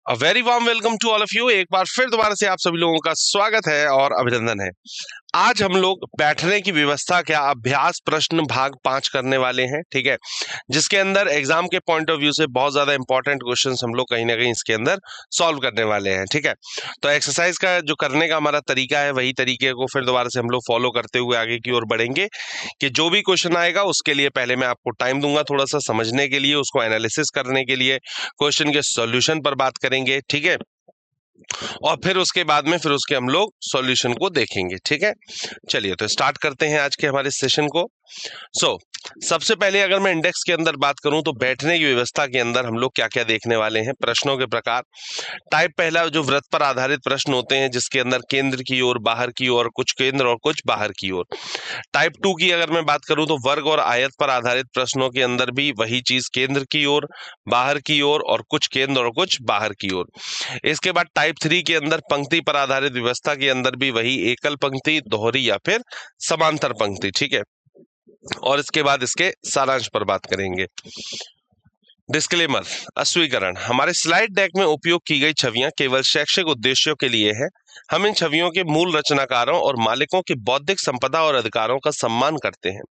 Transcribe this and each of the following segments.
A very warm welcome to all of you. एक बार फिर दोबारा से आप सभी लोगों का स्वागत है और अभिनंदन है। आज हम लोग बैठने की व्यवस्था क्या अभ्यास प्रश्न भाग 5 करने वाले हैं, ठीक है, जिसके अंदर एग्जाम के पॉइंट ऑफ व्यू से बहुत ज्यादा इंपॉर्टेंट क्वेश्चंस हम लोग कहीं ना कहीं इसके अंदर सॉल्व करने वाले हैं, ठीक है। तो एक्सरसाइज का जो करने का हमारा तरीका है वही तरीके को फिर दोबारा से हम लोग फॉलो करते हुए आगे की ओर बढ़ेंगे कि जो भी क्वेश्चन आएगा उसके लिए पहले मैं आपको टाइम दूंगा थोड़ा सा समझने के लिए, उसको एनालिसिस करने के लिए, क्वेश्चन के सॉल्यूशन पर बात करेंगे, ठीक है, और फिर उसके बाद में फिर उसके हम लोग सॉल्यूशन को देखेंगे, ठीक है। चलिए तो स्टार्ट करते हैं आज के हमारे सेशन को। सबसे पहले अगर मैं इंडेक्स के अंदर बात करूं तो बैठने की व्यवस्था के अंदर हम लोग क्या क्या देखने वाले हैं। प्रश्नों के प्रकार, टाइप पहला जो वृत्त पर आधारित प्रश्न होते हैं जिसके अंदर केंद्र की ओर, बाहर की ओर, कुछ केंद्र और कुछ बाहर की ओर। टाइप 2 की अगर मैं बात करूं तो वर्ग और आयत पर आधारित प्रश्नों के अंदर भी वही चीज, केंद्र की ओर, बाहर की ओर और कुछ केंद्र और कुछ बाहर की ओर। इसके बाद टाइप 3 के अंदर पंक्ति पर आधारित व्यवस्था के अंदर भी वही एकल पंक्ति, दोहरी या फिर समांतर पंक्ति, ठीक है। और इसके बाद इसके सारांश पर बात करेंगे। डिस्क्लेमर, अस्वीकरण, हमारे स्लाइड डेक में उपयोग की गई छवियां केवल शैक्षिक उद्देश्यों के लिए है। हम इन छवियों के मूल रचनाकारों और मालिकों की बौद्धिक संपदा और अधिकारों का सम्मान करते हैं।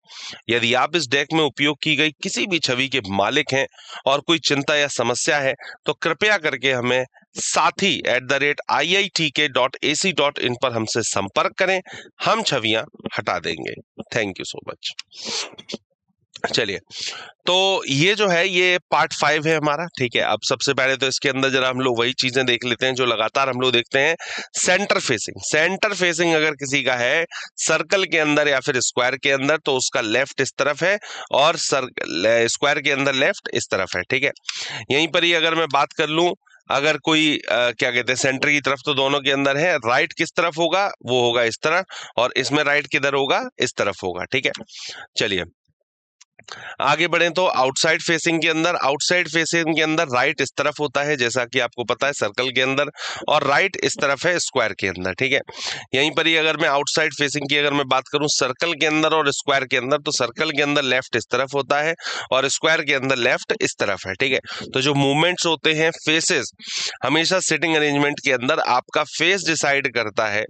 यदि आप इस डेक में उपयोग की गई किसी भी छवि के मालिक हैं और कोई चिंता या समस्या है तो कृपया करके हमें sathi@iitk.ac.in पर हमसे संपर्क करें। हम छवियां हटा देंगे। Thank you so much. चलिए, तो ये जो है ये पार्ट 5 है हमारा, ठीक है। अब सबसे पहले तो इसके अंदर जरा हम लोग वही चीजें देख लेते हैं जो लगातार हम लोग देखते हैं। सेंटर फेसिंग, सेंटर फेसिंग अगर किसी का है सर्कल के अंदर या फिर स्क्वायर के अंदर तो उसका लेफ्ट इस तरफ है और स्क्वायर के अंदर लेफ्ट इस तरफ है, ठीक है। यहीं पर ही अगर मैं बात कर लूं, अगर कोई क्या कहते हैं सेंटर की तरफ तो दोनों के अंदर है, राइट किस तरफ होगा, वो होगा इस तरफ, और इसमें राइट किधर होगा, इस तरफ होगा, ठीक है। चलिए आगे बढ़े तो आउटसाइड फेसिंग के अंदर, आउटसाइड फेसिंग के अंदर राइट इस तरफ होता है जैसा कि आपको पता है सर्कल के अंदर, और राइट इस तरफ है स्क्वायर के अंदर, ठीक है। यहीं पर ही अगर मैं आउटसाइड फेसिंग की अगर मैं बात करूं सर्कल के अंदर और स्क्वायर के अंदर, तो सर्कल के अंदर लेफ्ट इस तरफ होता है और स्क्वायर के अंदर लेफ्ट इस तरफ है, ठीक है। तो जो मूवमेंट्स होते हैं फेसेस, हमेशा सिटिंग अरेंजमेंट के अंदर आपका फेस डिसाइड करता है।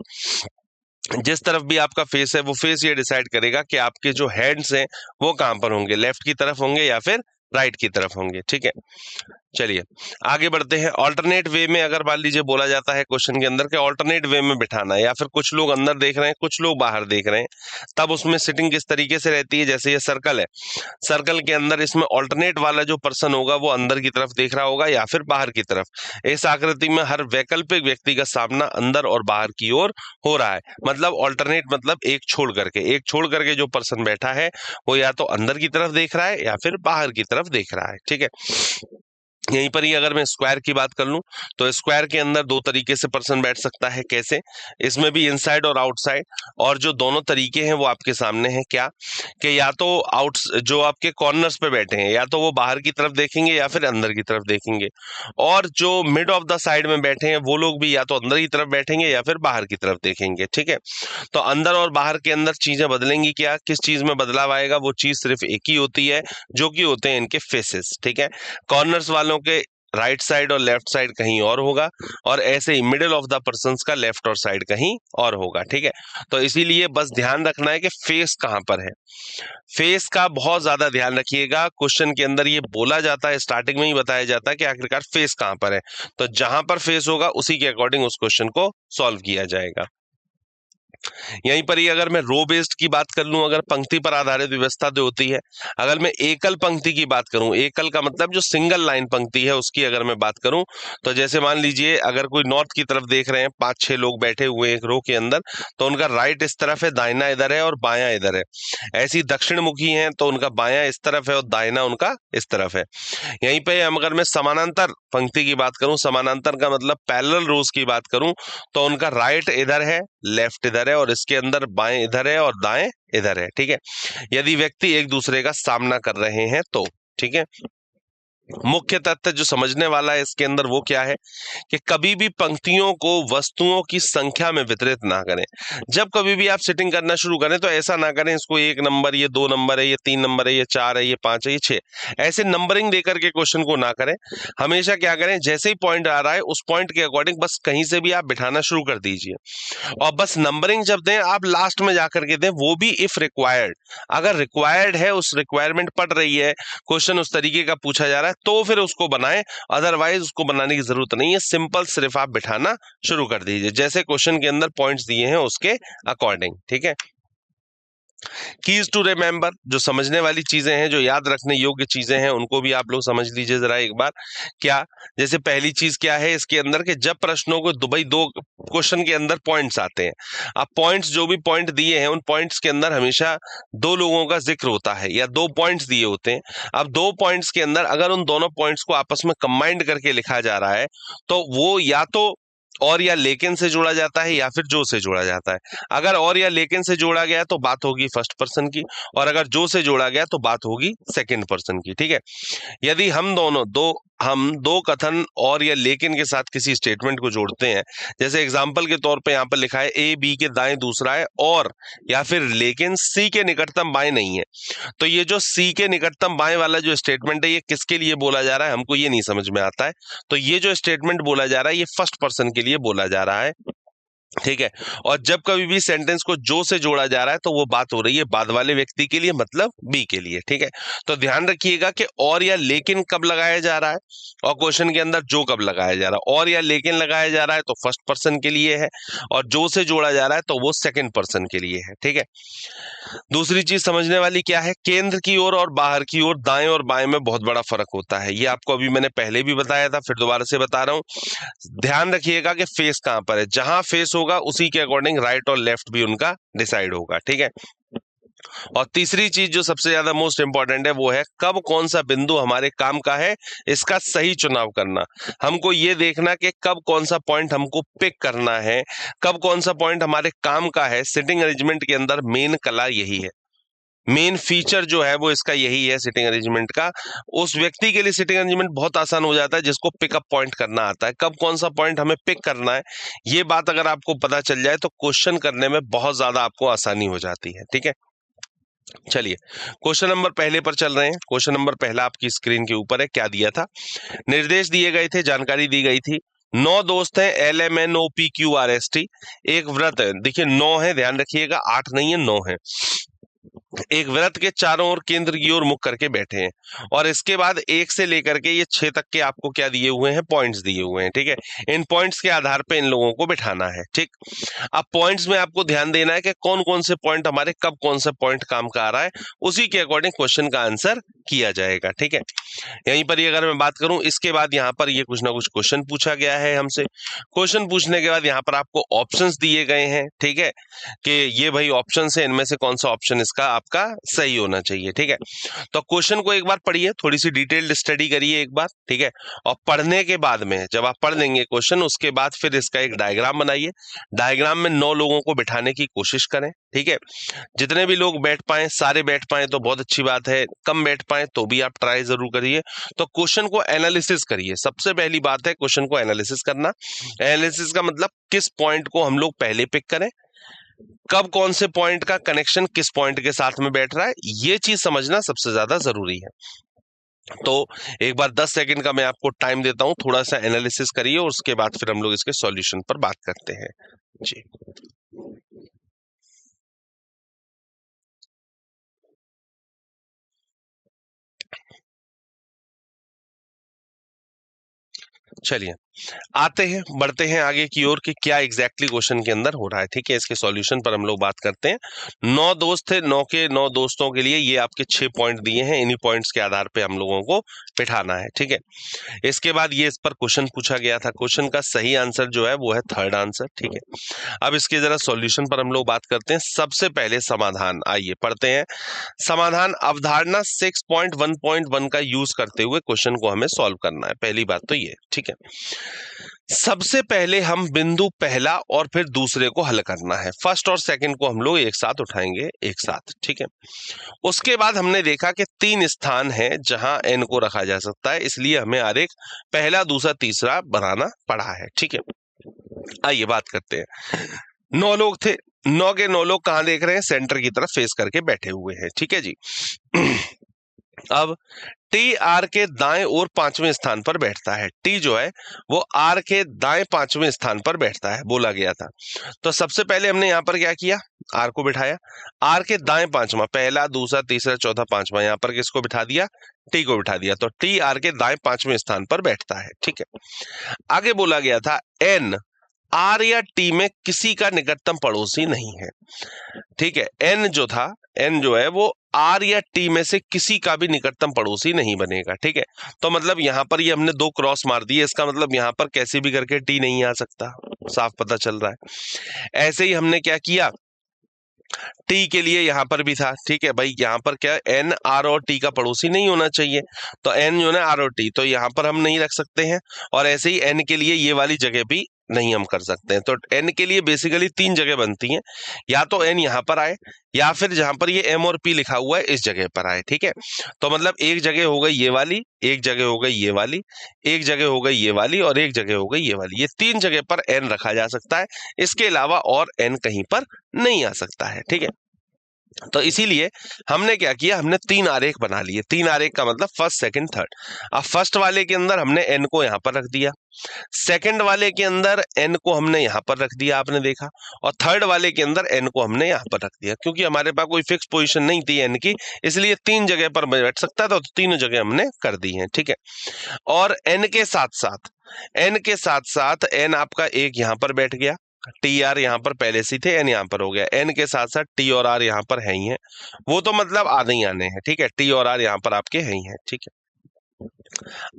जिस तरफ भी आपका फेस है वो फेस ये डिसाइड करेगा कि आपके जो हैंड्स हैं वो कहां पर होंगे, लेफ्ट की तरफ होंगे या फिर राइट की तरफ होंगे, ठीक है। चलिए आगे बढ़ते हैं। ऑल्टरनेट वे में अगर मान लीजिए बोला जाता है क्वेश्चन के अंदर कि ऑल्टरनेट वे में बिठाना है, या फिर कुछ लोग अंदर देख रहे हैं कुछ लोग बाहर देख रहे हैं, तब उसमें सिटिंग किस तरीके से रहती है। जैसे ये सर्कल है, सर्कल के अंदर इसमें ऑल्टरनेट वाला जो पर्सन होगा वो अंदर की तरफ देख रहा होगा या फिर बाहर की तरफ। इस आकृति में हर वैकल्पिक व्यक्ति का सामना अंदर और बाहर की ओर हो रहा है। मतलब ऑल्टरनेट मतलब एक छोड़ करके जो पर्सन बैठा है वो या तो अंदर की तरफ देख रहा है या फिर बाहर की तरफ देख रहा है, ठीक है। यहीं पर ही अगर मैं स्क्वायर की बात कर लूं तो स्क्वायर के अंदर दो तरीके से पर्सन बैठ सकता है। कैसे? इसमें भी इनसाइड और आउटसाइड, और जो दोनों तरीके हैं वो आपके सामने हैं। क्या कि या तो आउट जो आपके कॉर्नर्स पे बैठे हैं या तो वो बाहर की तरफ देखेंगे या फिर अंदर की तरफ देखेंगे, और जो मिड ऑफ द साइड में बैठे हैं वो लोग भी या तो अंदर की तरफ बैठेंगे या फिर बाहर की तरफ देखेंगे, ठीक है। तो अंदर और बाहर के अंदर चीजें बदलेंगी क्या, किस चीज में बदलाव आएगा, वो चीज सिर्फ एक ही होती है जो कि होते हैं इनके फेसेस, ठीक है। कॉर्नर्स वालों के राइट साइड और लेफ्ट साइड कहीं और होगा, और ऐसे ही मिडिल ऑफ द पर्सन का लेफ्ट और साइड कहीं और होगा, ठीक है। तो इसीलिए बस ध्यान रखना है कि फेस कहां पर है। फेस का बहुत ज्यादा ध्यान रखिएगा। क्वेश्चन के अंदर ये बोला जाता है, स्टार्टिंग में ही बताया जाता है कि आखिरकार फेस कहां पर है, तो जहां पर फेस होगा उसी के अकॉर्डिंग उस क्वेश्चन को सॉल्व किया जाएगा। यहीं पर ही अगर मैं रो बेस्ड की बात कर लूं, अगर पंक्ति पर आधारित व्यवस्था जो होती है, अगर मैं एकल पंक्ति की बात करूं, एकल का मतलब जो सिंगल लाइन पंक्ति है उसकी अगर मैं बात करूं, तो जैसे मान लीजिए अगर कोई नॉर्थ की तरफ देख रहे हैं, 5-6 लोग बैठे हुए एक रो के अंदर, तो उनका राइट इस तरफ है, दाहिना इधर है और बायां इधर है। ऐसी दक्षिण मुखी हैं तो उनका बायां इस तरफ है और दाहिना उनका इस तरफ है। यहीं पे अगर मैं समानांतर पंक्ति की बात करूं, समानांतर का मतलब पैरेलल रोज की बात करूं, तो उनका राइट इधर है, लेफ्ट इधर है, और इसके अंदर बाएं इधर है और दाएं इधर है, ठीक है। यदि व्यक्ति एक दूसरे का सामना कर रहे हैं तो, ठीक है। मुख्य तथ्य जो समझने वाला है इसके अंदर वो क्या है कि कभी भी पंक्तियों को वस्तुओं की संख्या में वितरित ना करें। जब कभी भी आप सेटिंग करना शुरू करें तो ऐसा ना करें इसको 1 नंबर, ये 2 नंबर है, ये 3 नंबर है, ये 4 है, ये 5 है, ये 6, ऐसे नंबरिंग देकर के क्वेश्चन को ना करें। हमेशा क्या करें, जैसे ही पॉइंट आ रहा है उस पॉइंट के अकॉर्डिंग बस कहीं से भी आप बिठाना शुरू कर दीजिए, और बस नंबरिंग जब दें आप लास्ट में जाकर के दें, वो भी इफ रिक्वायर्ड। अगर रिक्वायर्ड है, उस रिक्वायरमेंट पड़ रही है, क्वेश्चन उस तरीके का पूछा जा रहा है, तो फिर उसको बनाएं, अदरवाइज उसको बनाने की जरूरत नहीं है। सिंपल सिर्फ आप बिठाना शुरू कर दीजिए जैसे क्वेश्चन के अंदर पॉइंट्स दिए हैं उसके अकॉर्डिंग, ठीक है। कीज टू रिमेंबर, जो समझने वाली चीजें हैं, जो याद रखने योग्य चीजें हैं, उनको भी आप लोग समझ लीजिए जरा एक बार। क्या, जैसे पहली चीज क्या है इसके अंदर कि जब प्रश्नों को दो क्वेश्चन के अंदर पॉइंट्स आते हैं, अब पॉइंट्स जो भी पॉइंट दिए हैं उन पॉइंट्स के अंदर हमेशा दो लोगों का जिक्र होता है या दो पॉइंट्स दिए होते हैं। अब दो पॉइंट्स के अंदर अगर उन दोनों पॉइंट्स को आपस में कंबाइंड करके लिखा जा रहा है तो वो या तो और या लेकिन से जोड़ा जाता है या फिर जो से जोड़ा जाता है। अगर और या लेकिन से जोड़ा गया तो बात होगी फर्स्ट पर्सन की, और अगर जो से जोड़ा गया तो बात होगी सेकंड पर्सन की, ठीक है। यदि हम दो कथन और या लेकिन के साथ किसी स्टेटमेंट को जोड़ते हैं, जैसे एग्जांपल के तौर पे यहाँ पर लिखा है ए बी के दाएं दूसरा है, और या फिर लेकिन सी के निकटतम बाएं नहीं है, तो ये जो सी के निकटतम बाएं वाला जो स्टेटमेंट है ये किसके लिए बोला जा रहा है हमको ये नहीं समझ में आता है। तो ये जो स्टेटमेंट बोला जा रहा है ये फर्स्ट पर्सन के लिए बोला जा रहा है, ठीक है। और जब कभी भी सेंटेंस को जो से जोड़ा जा रहा है तो वो बात हो रही है बाद वाले व्यक्ति के लिए, मतलब बी के लिए, ठीक है। तो ध्यान रखिएगा कि और या लेकिन कब लगाया जा रहा है और क्वेश्चन के अंदर जो कब लगाया जा रहा है। और या लेकिन लगाया जा रहा है तो फर्स्ट पर्सन के लिए है, और जो से जोड़ा जा रहा है तो वो सेकंड पर्सन के लिए है, ठीक है। दूसरी चीज समझने वाली क्या है, केंद्र की ओर और बाहर की ओर, दाएं और बाएं में बहुत बड़ा फर्क होता है। ये आपको अभी मैंने पहले भी बताया था, फिर दोबारा से बता रहा हूं। ध्यान रखिएगा कि फेस कहां पर है, जहां फेस होगा उसी के अकॉर्डिंग राइट और लेफ्ट भी उनका डिसाइड होगा, ठीक है। और तीसरी चीज जो सबसे ज्यादा मोस्ट इंपॉर्टेंट है वो है कब कौन सा बिंदु हमारे काम का है, इसका सही चुनाव करना। हमको ये देखना कि कब कौन सा पॉइंट हमको पिक करना है, कब कौन सा पॉइंट हमारे काम का है। सिटिंग अरेंजमेंट के अंदर मेन कला यही है, मेन फीचर जो है वो इसका यही है सिटिंग अरेंजमेंट का। उस व्यक्ति के लिए सिटिंग अरेंजमेंट बहुत आसान हो जाता है जिसको पिकअप पॉइंट करना आता है, कब कौन सा पॉइंट हमें पिक करना है। ये बात अगर आपको पता चल जाए तो क्वेश्चन करने में बहुत ज्यादा आपको आसानी हो जाती है, ठीक है। चलिए क्वेश्चन नंबर पहले पर चल रहे हैं। क्वेश्चन नंबर पहला आपकी स्क्रीन के ऊपर है। क्या दिया था, निर्देश दिए गए थे, जानकारी दी गई थी। 9 दोस्त हैं, LMNOPQRST। एक व्रत है, देखिए 9 है, ध्यान रखिएगा 8 नहीं है 9 है। एक व्रत के चारों ओर केंद्र की ओर मुख करके बैठे हैं, और इसके बाद 1 से लेकर के ये 6 तक के आपको क्या दिए हुए हैं, पॉइंट्स दिए हुए हैं, ठीक है। इन पॉइंट्स के आधार पे इन लोगों को बिठाना है, ठीक। अब पॉइंट्स में आपको ध्यान देना है कि कौन कौन से पॉइंट हमारे कब कौन सा पॉइंट काम का आ रहा है, उसी के अकॉर्डिंग क्वेश्चन का आंसर किया जाएगा, ठीक है। यहीं पर ही अगर मैं बात करूं, इसके बाद यहाँ पर ये कुछ ना कुछ क्वेश्चन पूछा गया है हमसे। क्वेश्चन पूछने के बाद यहाँ पर आपको ऑप्शंस दिए गए हैं, ठीक है, कि ये भाई ऑप्शन है, इनमें से कौन सा ऑप्शन इसका आपका सही होना चाहिए, ठीक है। तो क्वेश्चन को एक बार पढ़िए, थोड़ी सी डिटेल्ड स्टडी करिए एक बार, ठीक है। और पढ़ने के बाद में जब आप पढ़ लेंगे क्वेश्चन, उसके बाद फिर इसका एक डायग्राम बनाइए। डायग्राम में 9 लोगों को बिठाने की कोशिश करें, ठीक है। जितने भी लोग बैठ पाए, सारे बैठ पाए तो बहुत अच्छी बात है, कम बैठ पाए तो भी आप ट्राई जरूर करिए। तो क्वेश्चन को एनालिसिस करिए, सबसे पहली बात है क्वेश्चन को एनालिसिस करना। एनालिसिस का मतलब किस पॉइंट को हम लोग पहले पिक करें, कब कौन से पॉइंट का कनेक्शन किस पॉइंट के साथ में बैठ रहा है, ये चीज समझना सबसे ज्यादा जरूरी है। तो एक बार 10 सेकंड का मैं आपको टाइम देता हूं, थोड़ा सा एनालिसिस करिए और उसके बाद फिर हम लोग इसके सॉल्यूशन पर बात करते हैं जी। चलिए आते हैं, बढ़ते हैं आगे की ओर कि क्या एग्जैक्टली क्वेश्चन के अंदर हो रहा है, ठीक है। इसके सॉल्यूशन पर हम लोग बात करते हैं। 9 दोस्त थे, 9 के 9 दोस्तों के लिए ये आपके 6 पॉइंट दिए हैं, इन्हीं पॉइंट्स के आधार पे हम लोगों को बिठाना है, ठीक है। इसके बाद ये इस पर क्वेश्चन पूछा गया था, क्वेश्चन का सही आंसर जो है वो है थर्ड आंसर, ठीक है। अब इसके जरा सॉल्यूशन पर हम लोग बात करते हैं। सबसे पहले समाधान, आइए पढ़ते हैं। समाधान, अवधारणा 6.1.1 का यूज करते हुए क्वेश्चन को हमें सॉल्व करना है, पहली बात तो ये, ठीक है। सबसे पहले हम बिंदु पहला और फिर दूसरे को हल करना है। फर्स्ट और सेकंड को हम लोग एक साथ उठाएंगे, एक साथ, ठीक है। उसके बाद हमने देखा कि 3 स्थान है जहां n को रखा जा सकता है, इसलिए हमें आरेख पहला, दूसरा, तीसरा बनाना पड़ा है, ठीक है। आइए बात करते हैं। 9 लोग थे, 9 के 9 लोग कहां देख रहे हैं? सेंटर की तरफ फेस करके बैठे हुए हैं, ठीक है जी। अब टी आर के दाएं और 5वें स्थान पर बैठता है। टी जो है वो आर के दाएं 5वें स्थान पर बैठता है, बोला गया था। तो सबसे पहले हमने यहां पर क्या किया? आर को बिठाया। आर के दाएं 5वां, पहला, दूसरा, तीसरा, चौथा, 5वां, यहां पर किसको बिठा दिया? टी को बिठा दिया। तो टी आर के दाएं 5वें स्थान पर बैठता है, ठीक है। आगे बोला गया था एन आर या टी में किसी का निकटतम पड़ोसी नहीं है, ठीक है। एन जो था, एन जो है वो आर या टी में से किसी का भी निकटतम पड़ोसी नहीं बनेगा, ठीक है। तो मतलब यहां पर ये हमने 2 क्रॉस मार दिए, इसका मतलब यहां पर कैसे भी करके टी नहीं आ सकता, साफ पता चल रहा है। ऐसे ही हमने क्या किया, टी के लिए यहां पर भी था, ठीक है भाई। यहां पर क्या, एन आर और टी का पड़ोसी नहीं होना चाहिए, तो एन जो है आर और टी, तो यहां पर हम नहीं रख सकते हैं। और ऐसे ही एन के लिए ये वाली जगह भी नहीं हम कर सकते हैं। तो एन के लिए बेसिकली 3 जगह बनती हैं, या तो एन यहां पर आए, या फिर जहां पर ये एम और पी लिखा हुआ है इस जगह पर आए, ठीक है। तो मतलब एक जगह हो गई ये वाली, एक जगह हो गई ये वाली, एक जगह हो गई ये वाली, और एक जगह हो गई ये वाली। ये 3 जगह पर एन रखा जा सकता है, इसके अलावा और एन कहीं पर नहीं आ सकता है, ठीक है। तो इसीलिए हमने क्या किया, हमने 3 आरेख बना लिए। 3 आरेख का मतलब फर्स्ट, सेकंड, थर्ड। अब फर्स्ट वाले के अंदर हमने एन को यहां पर रख दिया, सेकंड वाले के अंदर एन को हमने यहां पर रख दिया, आपने देखा, और थर्ड वाले के अंदर एन को हमने यहां पर रख दिया। क्योंकि हमारे पास कोई फिक्स पोजीशन नहीं थी एन की, इसलिए 3 जगह पर बैठ सकता था, तो तीनों जगह हमने कर दी है, ठीक है। और एन के साथ साथ, एन के साथ साथ एन आपका एक यहां पर बैठ गया, टी आर यहां पर पहले से थे, एन यहां पर हो गया। एन के साथ साथ टी और आर यहां पर है ही है, वो तो मतलब आधे ही आने हैं, ठीक है। टी और आर यहां पर आपके है ही है, ठीक है।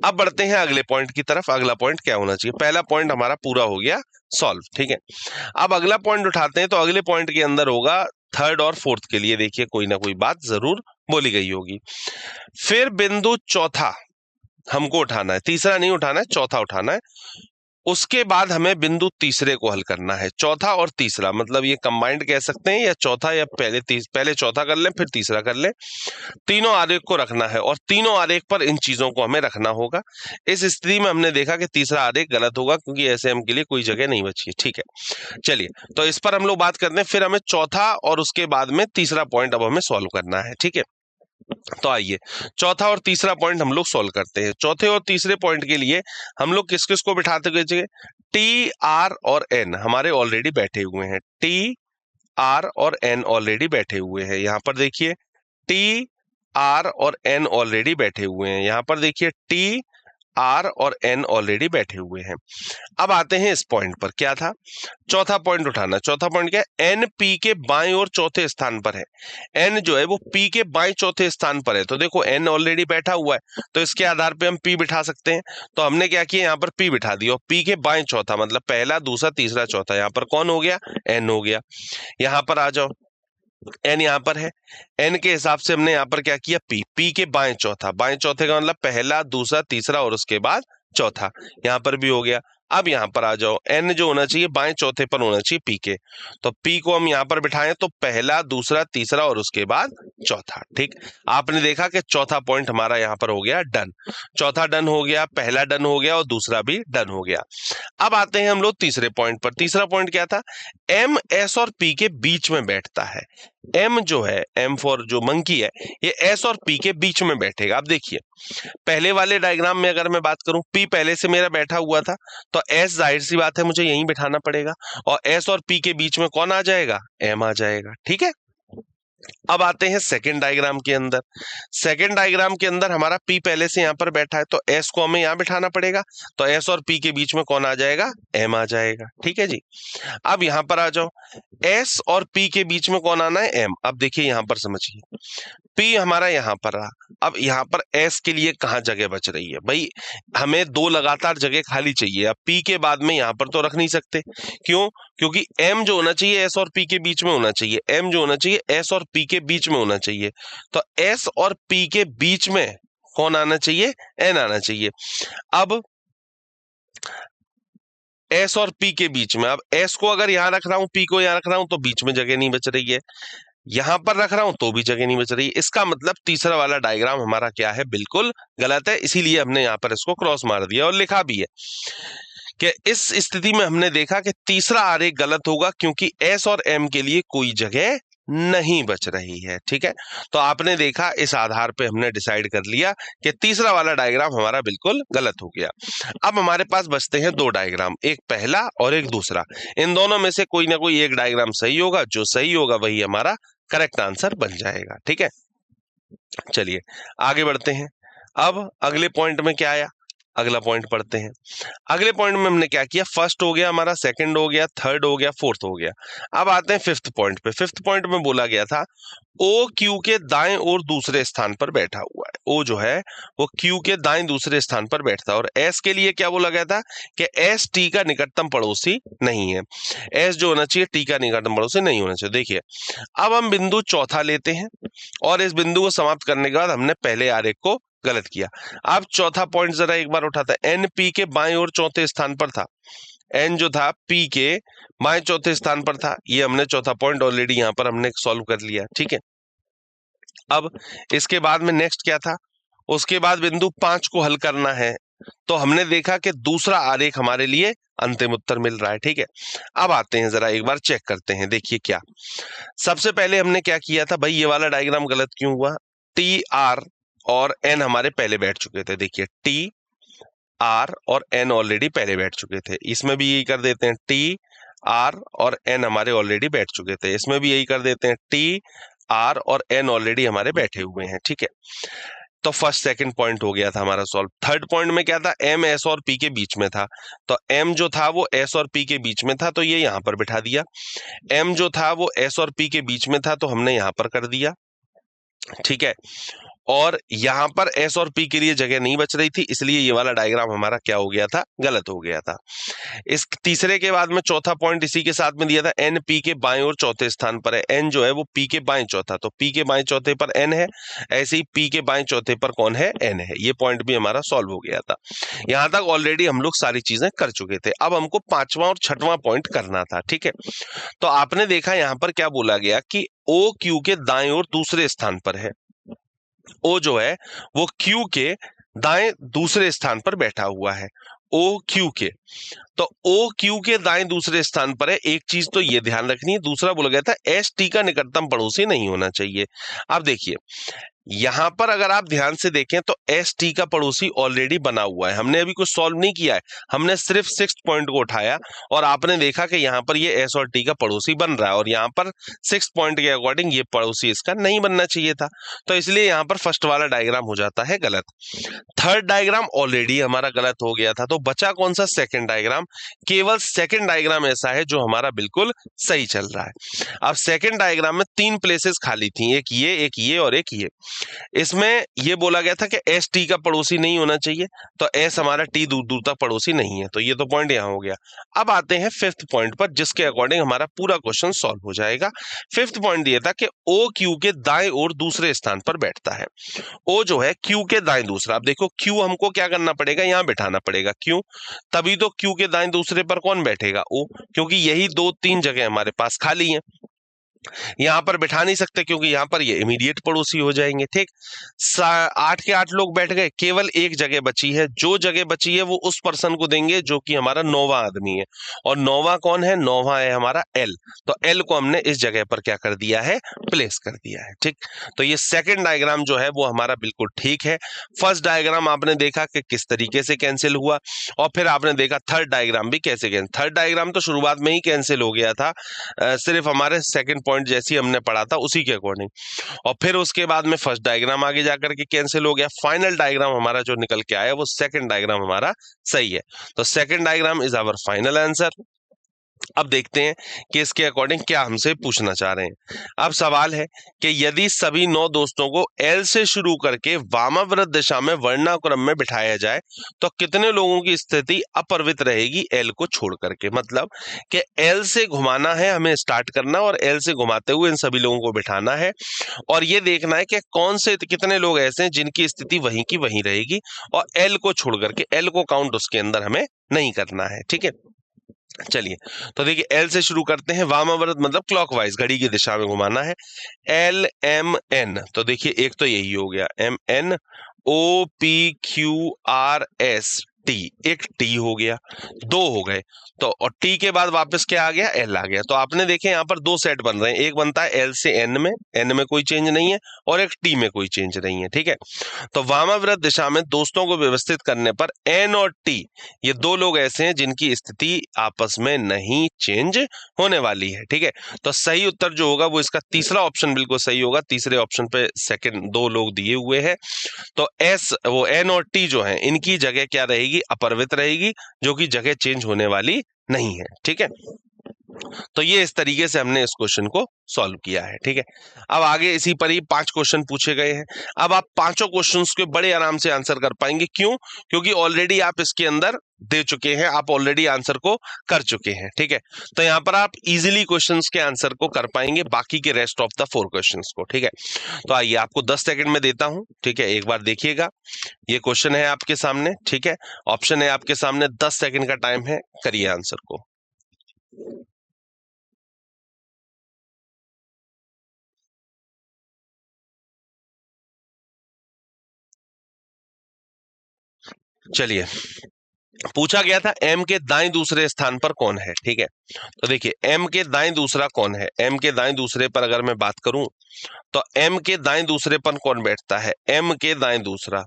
अब बढ़ते हैं अगले पॉइंट की तरफ। अगला पॉइंट क्या होना चाहिए? पहला पॉइंट हमारा पूरा हो गया सॉल्व, ठीक है। अब अगला पॉइंट उठाते हैं, तो अगले पॉइंट के अंदर होगा थर्ड और फोर्थ के लिए, देखिए कोई ना कोई बात जरूर बोली गई होगी। फिर बिंदु चौथा हमको उठाना है, तीसरा नहीं उठाना है, चौथा उठाना है। उसके बाद हमें बिंदु तीसरे को हल करना है। चौथा और तीसरा मतलब ये कंबाइंड कह सकते हैं, या चौथा या पहले चौथा कर लें फिर तीसरा कर लें। तीनों आरेख को रखना है, और तीनों आरेख पर इन चीजों को हमें रखना होगा। इस स्थिति में हमने देखा कि तीसरा आरेख गलत होगा, क्योंकि ऐसे हम के लिए कोई जगह नहीं बची है, ठीक है। चलिए, तो इस पर हम लोग बात करते हैं, फिर हमें चौथा और उसके बाद में तीसरा पॉइंट अब हमें सॉल्व करना है, ठीक है। तो आइए चौथा और तीसरा पॉइंट हम लोग सॉल्व करते हैं। चौथे और तीसरे पॉइंट के लिए हम लोग किस किस को बिठाते हुए, टी आर और एन हमारे ऑलरेडी बैठे हुए हैं। टी आर और एन ऑलरेडी बैठे हुए हैं। यहां पर देखिए टी आर और एन ऑलरेडी बैठे हुए हैं। यहां पर देखिए टी आर और एन ऑलरेडी बैठे हुए हैं। अब आते हैं इस पॉइंट पर, क्या था? चौथा पॉइंट उठाना। चौथा पॉइंट क्या है? एन पी के बाएं और चौथे स्थान पर है। एन जो है वो पी के बाएं चौथे स्थान पर है। तो देखो एन ऑलरेडी बैठा हुआ है, तो इसके आधार पे हम पी बिठा सकते हैं। तो हमने क्या किया, यहाँ पर पी बिठा दिया। पी के बाएं चौथा मतलब पहला, दूसरा, तीसरा, चौथा, यहाँ पर कौन हो गया? एन हो गया। यहाँ पर आ जाओ, एन यहाँ पर है, एन के हिसाब से हमने यहाँ पर क्या किया, पी, पी के बाएं चौथा, बाएं चौथे का मतलब पहला, दूसरा, तीसरा और उसके बाद चौथा, यहाँ पर भी हो गया। अब यहाँ पर आ जाओ, एन जो होना चाहिए बाएं चौथे पर होना चाहिए पी के, तो पी को हम यहाँ पर बिठाएं तो पहला, दूसरा, तीसरा और उसके बाद चौथा, ठीक। आपने देखा कि चौथा पॉइंट हमारा यहाँ पर हो गया डन। चौथा डन हो गया, पहला डन हो गया और दूसरा भी डन हो गया। अब आते हैं हम लोग तीसरे पॉइंट पर। तीसरा पॉइंट क्या था? एम एस और पी के बीच में बैठता है। एम जो है, एम फॉर जो मंकी है, ये एस और पी के बीच में बैठेगा। अब देखिए पहले वाले डायग्राम में अगर मैं बात करूं, पी पहले से मेरा बैठा हुआ था, तो एस जाहिर सी बात है मुझे यहीं बिठाना पड़ेगा, और एस और पी के बीच में कौन आ जाएगा? एम आ जाएगा, ठीक है। अब आते हैं सेकंड डायग्राम के अंदर। सेकंड डायग्राम के अंदर हमारा पी पहले से यहां पर बैठा है, तो एस को हमें यहां बिठाना पड़ेगा, तो एस और पी के बीच में कौन आ जाएगा? एम आ जाएगा, ठीक है जी। अब यहां पर आ जाओ, एस और पी के बीच में कौन आना है? एम। अब देखिए यहां पर समझिए, पी हमारा यहां पर रहा, अब यहां पर एस के लिए कहां जगह बच रही है? भाई हमें 2 लगातार जगह खाली चाहिए। अब पी के बाद में यहां पर तो रख नहीं सकते, क्यों? क्योंकि एम जो होना चाहिए एस और पी के बीच में होना चाहिए, एम जो होना चाहिए एस और पी के बीच में होना चाहिए। तो एस और पी के बीच में कौन आना चाहिए? एन आना चाहिए। अब एस और पी के बीच में। अब एस को अगर यहां रख रहा हूं, पी को यहां रख रहा हूं, तो बीच में जगह नहीं बच रही है। यहां पर रख रहा हूं तो भी जगह नहीं बच रही है। इसका मतलब तीसरा वाला डायग्राम हमारा क्या है, बिल्कुल गलत है। इसीलिए हमने यहां पर इसको क्रॉस मार दिया और लिखा भी है कि इस स्थिति में हमने देखा कि तीसरा आरेख गलत होगा, क्योंकि एस और एम के लिए कोई जगह नहीं बच रही है। ठीक है, तो आपने देखा, इस आधार पे हमने डिसाइड कर लिया कि तीसरा वाला डायग्राम हमारा बिल्कुल गलत हो गया। अब हमारे पास बचते हैं दो डायग्राम, एक पहला और एक दूसरा। इन दोनों में से कोई ना कोई एक डायग्राम सही होगा, जो सही होगा वही हमारा करेक्ट आंसर बन जाएगा। ठीक है, चलिए आगे बढ़ते हैं। अब अगले पॉइंट में क्या आया, अगला पॉइंट पढ़ते हैं। अगले पॉइंट में हमने क्या किया, फर्स्ट हो गया हमारा, सेकंड हो गया, थर्ड हो गया, फोर्थ हो गया। अब आते हैं फिफ्थ पॉइंट पे। फिफ्थ पॉइंट में बोला गया था ओ क्यू के दाएं और दूसरे स्थान पर बैठा हुआ है। ओ जो है वो क्यू के दाएं दूसरे स्थान पर बैठता है। और एस के लिए क्या बोला गया था कि एस टी का निकटतम पड़ोसी नहीं है। एस जो होना चाहिए टी का निकटतम पड़ोसी नहीं होना चाहिए। देखिए, अब हम बिंदु चौथा लेते हैं और इस बिंदु को समाप्त करने के बाद हमने पहले आरेख को गलत किया। अब चौथा पॉइंट जरा एक बार उठाता है। एन पी के बाएं और चौथे स्थान पर था। एन जो था पी के बाएं चौथे स्थान पर था। ये हमने चौथा पॉइंट ऑलरेडी यहां पर हमने सॉल्व कर लिया। ठीक है, अब इसके बाद में नेक्स्ट क्या था, उसके बाद बिंदु 5 को हल करना है। तो हमने देखा कि दूसरा आरेख हमारे लिए अंतिम उत्तर मिल रहा है। ठीक है, अब आते हैं जरा एक बार चेक करते हैं। देखिए क्या, सबसे पहले हमने क्या किया था भाई, ये वाला डायग्राम गलत क्यों हुआ। टी आर और एन हमारे पहले बैठ चुके थे। देखिए, टी आर और एन ऑलरेडी पहले बैठ चुके थे। इसमें भी यही कर देते हैं, टी आर और एन हमारे ऑलरेडी बैठ चुके थे। इसमें भी यही कर देते हैं, टी आर और एन ऑलरेडी हमारे बैठे हुए हैं। ठीक है, तो फर्स्ट सेकंड पॉइंट हो गया था हमारा सॉल्व। थर्ड पॉइंट में क्या था, एम एस और पी के बीच में था। तो एम जो था वो एस और पी के बीच में था, तो ये यहां पर बिठा दिया। एम जो था वो एस और पी के बीच में था, तो हमने यहां पर कर दिया। ठीक है, और यहां पर एस और पी के लिए जगह नहीं बच रही थी, इसलिए ये वाला डायग्राम हमारा क्या हो गया था, गलत हो गया था। इस तीसरे के बाद में चौथा पॉइंट इसी के साथ में दिया था, एन पी के बाएं और चौथे स्थान पर है। एन जो है वो पी के बाएं चौथा, तो पी के बाएं चौथे पर एन है, ऐसे ही पी के बाएं चौथे पर कौन है, एन है। ये पॉइंट भी हमारा सॉल्व हो गया था। यहां तक ऑलरेडी हम लोग सारी चीजें कर चुके थे। अब हमको पांचवा और छठवां पॉइंट करना था। ठीक है, तो आपने देखा यहां पर क्या बोला गया कि ओ क्यू के दाएं और दूसरे स्थान पर है। ओ जो है वो क्यू के दाएं दूसरे स्थान पर बैठा हुआ है। ओ क्यू के, तो ओ क्यू के दाएं दूसरे स्थान पर है। एक चीज तो ये ध्यान रखनी है। दूसरा बोला गया था एस टी का निकटतम पड़ोसी नहीं होना चाहिए। अब देखिए, यहां पर अगर आप ध्यान से देखें तो एस टी का पड़ोसी ऑलरेडी बना हुआ है। हमने अभी कुछ सॉल्व नहीं किया है, हमने सिर्फ सिक्स्थ पॉइंट को उठाया और आपने देखा कि यहां पर ये एस और टी का पड़ोसी बन रहा है, और यहां पर सिक्स्थ पॉइंट के अकॉर्डिंग ये पड़ोसी इसका नहीं बनना चाहिए था। तो इसलिए यहां पर फर्स्ट वाला डायग्राम हो जाता है गलत। थर्ड डायग्राम ऑलरेडी हमारा गलत हो गया था, तो बचा कौन सा, सेकंड डायग्राम। केवल सेकंड डायग्राम ऐसा है जो हमारा बिल्कुल सही चल रहा है। अब सेकंड डायग्राम में तीन प्लेसेस खाली थी, एक ये और एक ये। इसमें ये बोला गया था कि एस टी का पड़ोसी नहीं होना चाहिए, तो एस हमारा टी दूर दूर तक पड़ोसी नहीं है, तो ये तो पॉइंट यहां हो गया। अब आते हैं फिफ्थ पॉइंट पर, जिसके अकॉर्डिंग हमारा पूरा क्वेश्चन सॉल्व हो जाएगा। फिफ्थ पॉइंट ये था कि ओ क्यू के दाएं और दूसरे स्थान पर बैठता है। ओ जो है क्यू के दाएं दूसरा, अब देखो क्यू हमको क्या करना पड़ेगा, यहां बैठाना पड़ेगा क्यू, तभी तो क्यू के दाएं दूसरे पर कौन बैठेगा, ओ, क्योंकि यही दो तीन जगह हमारे पास खाली है। यहां पर बैठा नहीं सकते क्योंकि यहां पर ये इमीडिएट पड़ोसी हो जाएंगे। ठीक, 8 के 8 लोग बैठ गए, केवल एक जगह बची है। जो जगह बची है वो उस पर्सन को देंगे जो कि हमारा 9वां आदमी है, और 9वां कौन है, 9वां है हमारा एल। तो एल को हमने इस जगह पर क्या कर दिया है, प्लेस कर दिया है। ठीक, तो ये सेकंड डायग्राम जो है वो हमारा बिल्कुल ठीक है। फर्स्ट डायग्राम आपने देखा कि किस तरीके से कैंसिल हुआ, और फिर आपने देखा थर्ड डायग्राम भी कैसे कैंसिल। थर्ड डायग्राम तो शुरुआत में ही कैंसिल हो गया था, सिर्फ हमारे सेकंड पॉइंट जैसी हमने पढ़ा था उसी के अकॉर्डिंग, और फिर उसके बाद में फर्स्ट डायग्राम आगे जाकर के कैंसिल हो गया। फाइनल डायग्राम हमारा जो निकल के आया वो सेकंड डायग्राम हमारा सही है। तो second diagram is our final answer. अब देखते हैं कि इसके अकॉर्डिंग क्या हमसे पूछना चाह रहे हैं। अब सवाल है कि यदि सभी 9 दोस्तों को एल से शुरू करके वामाव्रत दिशा में वर्णानुक्रम में बिठाया जाए तो कितने लोगों की स्थिति अपरिवर्तित रहेगी एल को छोड़ करके। मतलब कि एल से घुमाना है हमें, स्टार्ट करना, और एल से घुमाते हुए इन सभी लोगों को बिठाना है, और ये देखना है कि कौन से कितने लोग ऐसे हैं जिनकी स्थिति वहीं की वहीं रहेगी, और एल को छोड़ करके, एल को काउंट उसके अंदर हमें नहीं करना है, ठीक है। चलिए, तो देखिए एल से शुरू करते हैं, वामाव्रत मतलब क्लॉकवाइज, घड़ी की दिशा में घुमाना है। एल एम एन, तो देखिए एक तो यही हो गया, M N O P Q R S T, एक टी हो गया, दो हो गए। तो और टी के बाद वापस क्या आ गया, एल आ गया। तो आपने देखे यहाँ पर दो सेट बन रहे हैं, एक बनता है एल से एन में, एन में कोई चेंज नहीं है, और एक टी में कोई चेंज नहीं है, ठीक है। तो वामाव्रत दिशा में दोस्तों को व्यवस्थित करने पर एन और टी, ये दो लोग ऐसे हैं जिनकी स्थिति आपस में नहीं चेंज होने वाली है, ठीक है। तो सही उत्तर जो होगा वो इसका तीसरा ऑप्शन बिल्कुल सही होगा। तीसरे ऑप्शन पे सेकंड दो लोग दिए हुए हैं, तो एस वो एन और टी जो है इनकी जगह क्या रहेगी, अपरिवर्तित रहेगी, जो कि जगह चेंज होने वाली नहीं है, ठीक है। तो ये इस तरीके से हमने इस क्वेश्चन को सॉल्व किया है, ठीक है। अब आगे इसी पर ही 5 क्वेश्चन पूछे गए हैं। अब आप पांचों क्वेश्चंस के बड़े आराम से आंसर कर पाएंगे, क्यों? क्योंकि ऑलरेडी आप इसके अंदर दे चुके हैं, आप ऑलरेडी आंसर को कर चुके हैं, ठीक है। तो यहाँ पर आप इजीली क्वेश्चंस के आंसर को कर पाएंगे, बाकी के रेस्ट ऑफ द 4 क्वेश्चंस को, ठीक है। तो आइए आपको 10 सेकंड में देता हूं, ठीक है। एक बार देखिएगा, ये क्वेश्चन है आपके सामने, ठीक है। ऑप्शन है आपके सामने, 10 सेकंड का टाइम है, करिए आंसर को। चलिए, पूछा गया था एम के दाएं दूसरे स्थान पर कौन है, ठीक है। तो देखिए एम के दाएं दूसरा कौन है, एम के दाएं दूसरे पर अगर मैं बात करूं, तो एम के दाएं दूसरे पर कौन बैठता है, एम के दाएं दूसरा,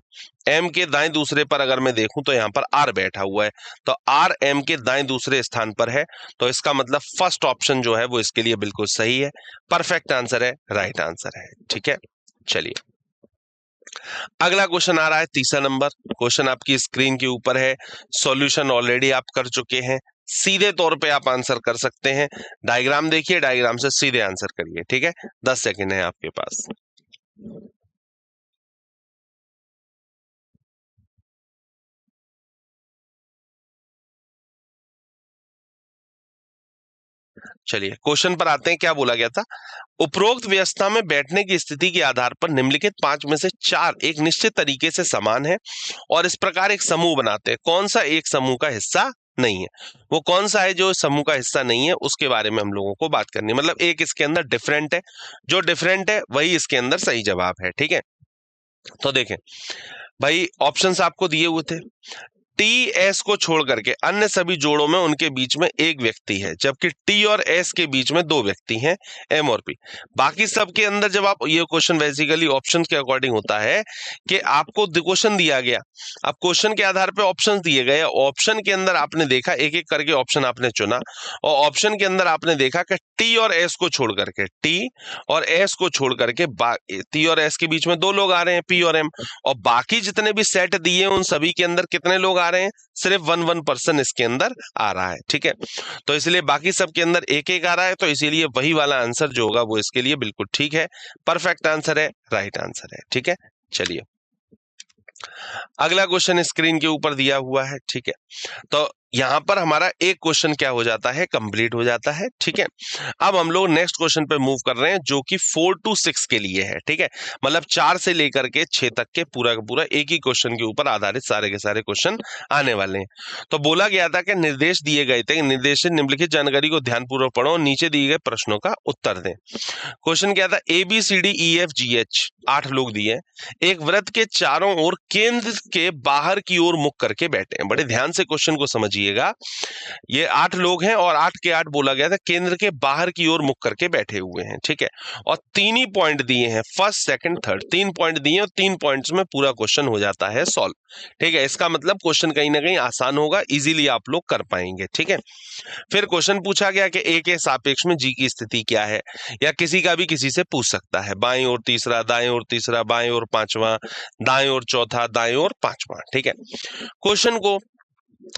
एम के दाएं दूसरे पर अगर मैं देखूं तो यहां पर आर बैठा हुआ है, तो आर एम के दाएं दूसरे स्थान पर है। तो इसका मतलब फर्स्ट ऑप्शन जो है वो इसके लिए बिल्कुल सही है, परफेक्ट आंसर है, राइट आंसर है, ठीक है। चलिए, अगला क्वेश्चन आ रहा है, तीसरा नंबर क्वेश्चन आपकी स्क्रीन के ऊपर है। सॉल्यूशन ऑलरेडी आप कर चुके हैं, सीधे तौर पे आप आंसर कर सकते हैं। डायग्राम देखिए, डायग्राम से सीधे आंसर करिए, ठीक है। 10 सेकंड है आपके पास। चलिए क्वेश्चन पर आते हैं, क्या बोला गया था। उपरोक्त व्यवस्था में बैठने की स्थिति के आधार पर निम्नलिखित 5 में से 4 एक निश्चित तरीके से समान है और इस प्रकार एक समूह बनाते हैं, कौन सा एक समूह का हिस्सा नहीं है। वो कौन सा है जो समूह का हिस्सा नहीं है, उसके बारे में हम लोगों को बात करनी है। मतलब एक इसके अंदर डिफरेंट है, जो डिफरेंट है वही इसके अंदर सही जवाब है, ठीक है। तो देखें भाई, ऑप्शंस आपको दिए हुए थे, टी एस को छोड़ करके अन्य सभी जोड़ों में उनके बीच में एक व्यक्ति है, जबकि टी और एस के बीच में दो व्यक्ति हैं, एम और पी। बाकी सब के अंदर जब आप ये क्वेश्चन बेसिकली ऑप्शंस के अकॉर्डिंग होता है कि आपको क्वेश्चन दिया गया, अब क्वेश्चन के आधार पे ऑप्शंस दिए गए, ऑप्शन के अंदर आपने देखा, एक एक करके ऑप्शन आपने चुना, और ऑप्शन के अंदर आपने देखा कि टी और एस को छोड़ करके, टी और एस को छोड़ करके टी और एस के बीच में दो लोग आ रहे हैं, पी और एम, और बाकी जितने भी सेट दिए उन सभी के अंदर कितने लोग आ रहे हैं, सिर्फ वन वन पर्सन इसके अंदर आ रहा है, ठीक है। तो इसलिए बाकी सब के अंदर एक एक आ रहा है, तो इसीलिए वही वाला आंसर जो होगा वो इसके लिए बिल्कुल ठीक है, परफेक्ट आंसर है, राइट आंसर है, ठीक है। चलिए, अगला क्वेश्चन स्क्रीन के ऊपर दिया हुआ है, ठीक है। तो यहां पर हमारा एक क्वेश्चन क्या हो जाता है, कंप्लीट हो जाता है, ठीक है। अब हम लोग नेक्स्ट क्वेश्चन पे मूव कर रहे हैं, जो कि 4 to 6 के लिए है, ठीक है। मतलब 4 से लेकर के 6 तक के पूरा का पूरा एक ही क्वेश्चन के ऊपर आधारित सारे के सारे क्वेश्चन आने वाले हैं। तो बोला गया था कि निर्देश दिए गए थे, निर्देश से निम्नलिखित जानकारी को ध्यानपूर्वक पढ़ो और नीचे दिए गए प्रश्नों का उत्तर दें। क्वेश्चन क्या था, A B C D E F G H, 8 लोग दिए, एक वृत्त के चारों ओर केंद्र के बाहर की ओर मुख करके बैठे हैं। बड़े ध्यान से क्वेश्चन को समझिएगा, ये 8 लोग हैं और 8 के 8 बोला गया था केंद्र के बाहर की ओर मुख करके बैठे हुए हैं, ठीक है। और 3 ही पॉइंट दिए हैं, फर्स्ट सेकंड थर्ड, 3 पॉइंट दिए हैं और 3 पॉइंट्स में पूरा क्वेश्चन हो जाता है सॉल्व, ठीक है। इसका मतलब क्वेश्चन कहीं ना कहीं आसान होगा, इजीली आप लोग कर पाएंगे, ठीक है। फिर क्वेश्चन पूछा गया कि ए के सापेक्ष में जी की स्थिति क्या है, या किसी का भी किसी से पूछ सकता है, बाएं ओर तीसरा, दाएं ओर तीसरा, बाएं ओर पांचवा, दाएं ओर चौथा, दाएं ओर पांचवा, ठीक है। क्वेश्चन को